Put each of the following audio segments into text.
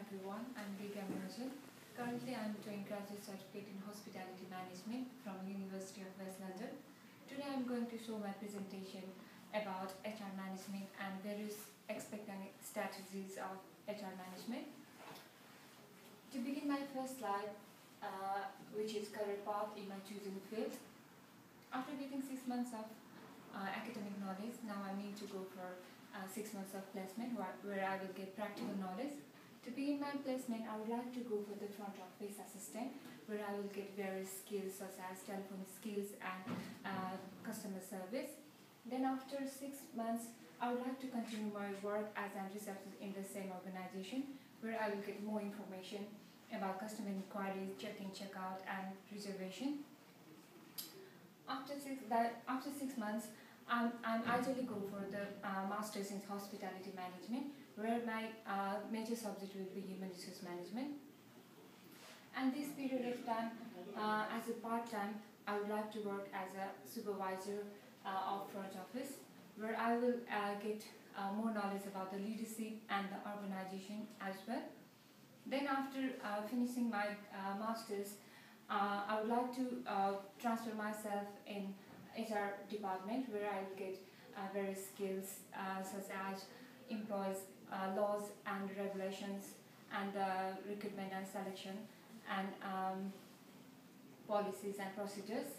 everyone, I'm Diga Mahajan. Currently, I'm doing graduate certificate in hospitality management from University of West London. Today, I'm going to show my presentation about HR management and various aspects and strategies of HR management. To begin my first slide, which is career path in my chosen field. After getting 6 months of academic knowledge, now I need to go for 6 months of placement where I will get practical knowledge. To begin my placement, I would like to go for the front office assistant, where I will get various skills such as telephone skills and customer service. Then after 6 months, I would like to continue my work as a receptionist in the same organization, where I will get more information about customer inquiries, check-in, check-out, and reservation. After 6 months, I'm ideally go for the Masters in Hospitality Management, where my major subject will be Human Resource Management. And this period of time, as a part-time, I would like to work as a supervisor of front office, where I will get more knowledge about the leadership and the organization as well. Then after finishing my Masters, I would like to transfer myself in HR department, where I will get various skills such as employees laws and regulations and recruitment and selection and policies and procedures.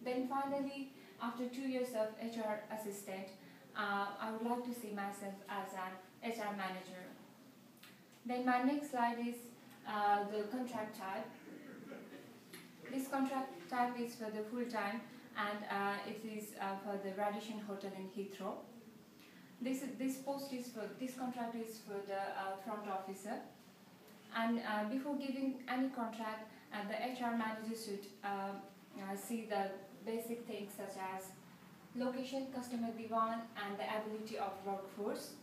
Then finally, after 2 years of HR assistant, I would like to see myself as an HR manager. Then my next slide is the contract type. This contract type is for the full-time, and it is for the Radisson Hotel in Heathrow. This contract is for the front officer. And before giving any contract, the HR manager should see the basic things such as location, customer demand, and the ability of workforce.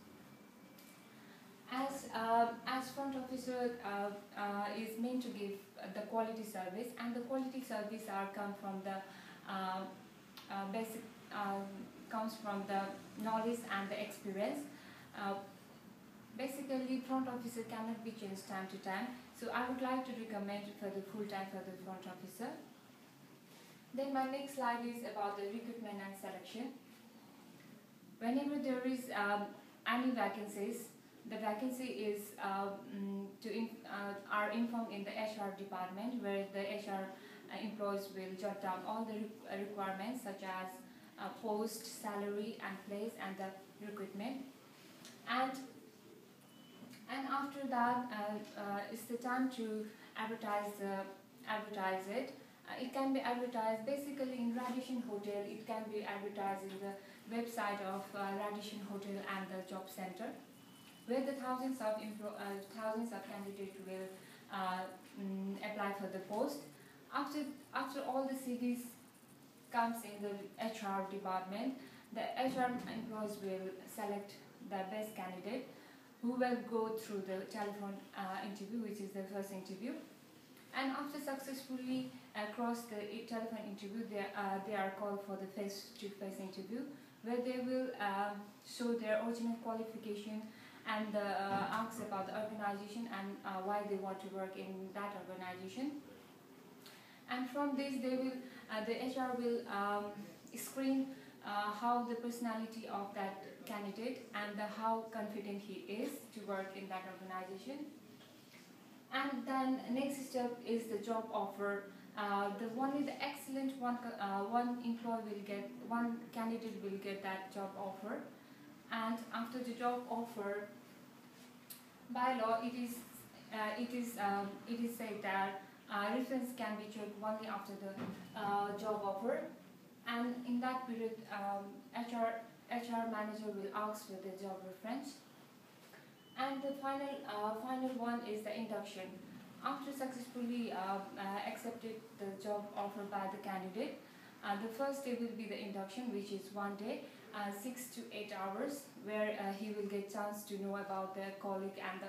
As front officer is meant to give the quality service, and the quality service come from the comes from the knowledge and the experience. Basically, front officer cannot be changed time to time, so I would like to recommend for the full-time for the front officer. Then my next slide is about the recruitment and selection. Whenever there is any vacancies, the vacancy is are informed in the HR department, where the HR employees will jot down all the requirements such as post, salary, and place, and the recruitment. And after that, it's the time to advertise it. It can be advertised basically in Radisson Hotel. It can be advertised in the website of Radisson Hotel and the job center, where the thousands of candidates will apply for the post. After all the CVs comes in the HR department, the HR employees will select the best candidate, who will go through the telephone interview, which is the first interview. And after successfully cross the telephone interview, they are called for the face-to-face interview, where they will show their original qualification and ask about the organization and why they want to work in that organization. And from this, the HR will screen how the personality of that candidate and how confident he is to work in that organization. And then next step is the job offer. Only the excellent one candidate will get that job offer. And after the job offer, by law, it is said that reference can be checked only after the job offer, and in that period, HR manager will ask for the job reference. And the final one is the induction. After successfully accepted the job offer by the candidate, the first day will be the induction, which is 1 day, 6 to 8 hours, where he will get chance to know about the colleague and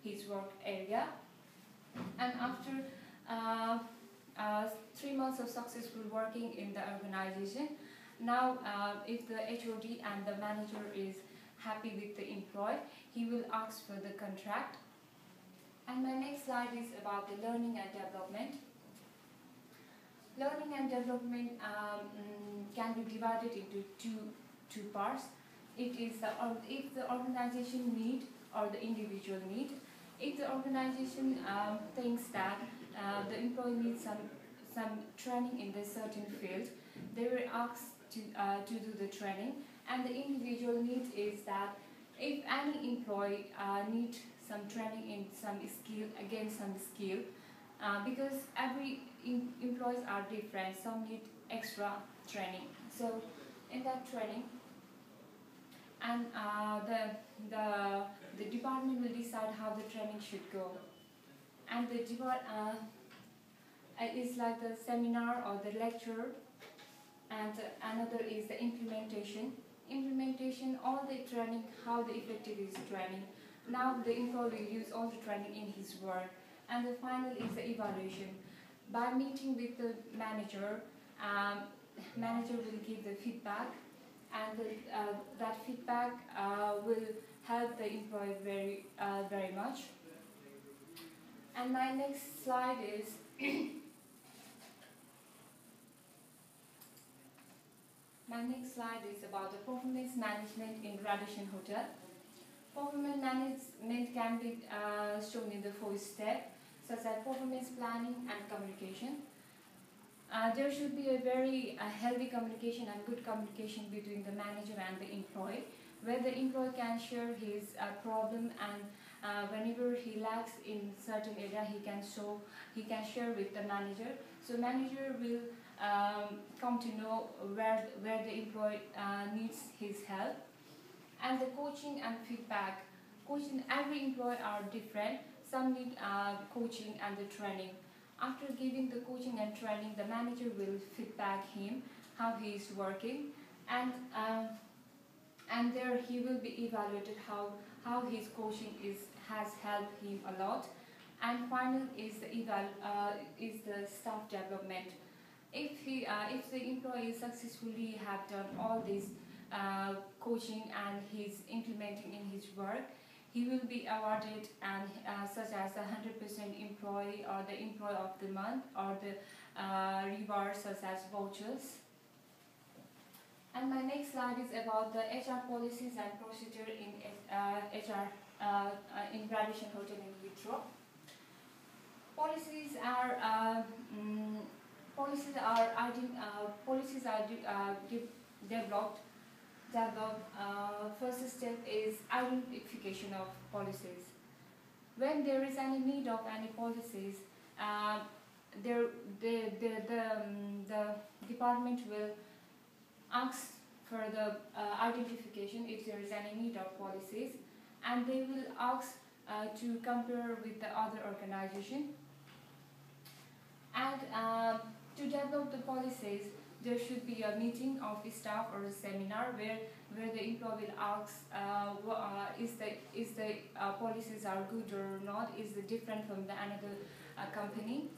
his work area. And after 3 months of successful working in the organization, now if the HOD and the manager is happy with the employee, he will ask for the contract. And my next slide is about the learning and development. Learning and development can be divided into two parts. It is if the organization need or the individual need. If the organization thinks that the employee needs some training in this certain field, they will ask to do the training. And the individual need is that if any employee needs some training in some skill, because every employees are different, some need extra training. So in that training, and the department will decide how the training should go. And the is like the seminar or the lecture, and another is the implementation. Implementation, all the training, how the effective is training. Now the employee will use all the training in his work. And the final is the evaluation. By meeting with the manager, manager will give the feedback, and that feedback will help the employee very much. And my next slide is about the performance management in Radisson Hotel. Performance management can be shown in the 4 steps, such as performance planning and communication. There should be a very healthy communication and good communication between the manager and the employee, where the employee can share his problem, and whenever he lacks in certain area, he can share with the manager. So manager will come to know where the employee needs his help. And the coaching and feedback. Coaching, every employee are different. Some need coaching and the training. After giving the coaching and training, the manager will feedback him how he is working, and there he will be evaluated how his coaching has helped him a lot. And final is the staff development. If the employee successfully have done all this coaching and he's implementing in his work, he will be awarded and such as the 100% employee or the employee of the month, or the rewards such as vouchers. And my next slide is about the HR policies and procedure in HR in Radisson Hotel in Heathrow. Policies are developed. First step is identification of policies. When there is any need of any policies, the department will ask for the identification if there is any need of policies, and they will ask to compare with the other organization. And to develop the policies, there should be a meeting of the staff or a seminar where the employee will ask is the policies are good or not, is it different from the another company.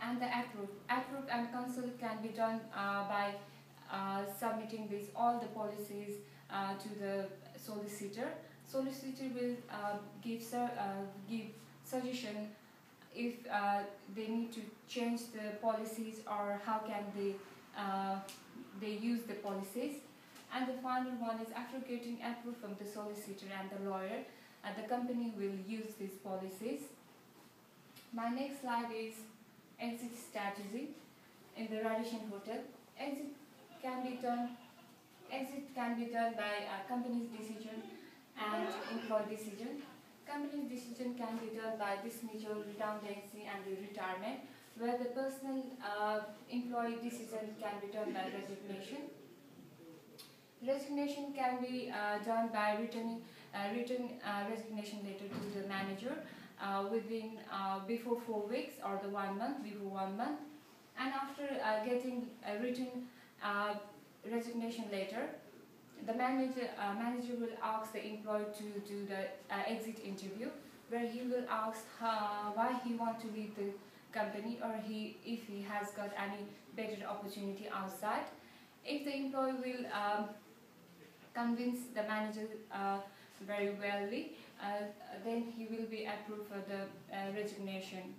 And the approve and consult can be done by submitting all the policies to the solicitor. Solicitor will give suggestion if they need to change the policies, or how can they use the policies. And the final one is, after getting approval from the solicitor and the lawyer, the company will use these policies. My next slide is exit strategy in the Radisson Hotel. Exit can be done by a company's decision and employee decision. Company's decision can be done by dismissal, redundancy, and retirement, where the personal employee decision can be done by resignation. Resignation can be done by written resignation letter to the manager within before 4 weeks, or the 1 month, before 1 month. And after getting a written resignation letter, the manager will ask the employee to do the exit interview, where he will ask why he wants to leave the company, or if he has got any better opportunity outside. If the employee will convince the manager very wellly, then he will be approved for the resignation.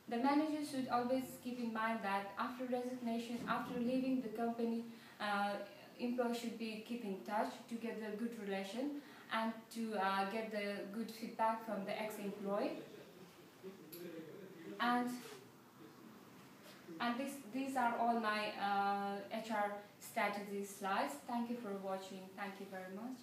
The manager should always keep in mind that after resignation, after leaving the company, employee should be keep in touch to get the good relation and to get the good feedback from the ex-employee. And these are all my HR strategy slides. Thank you for watching. Thank you very much.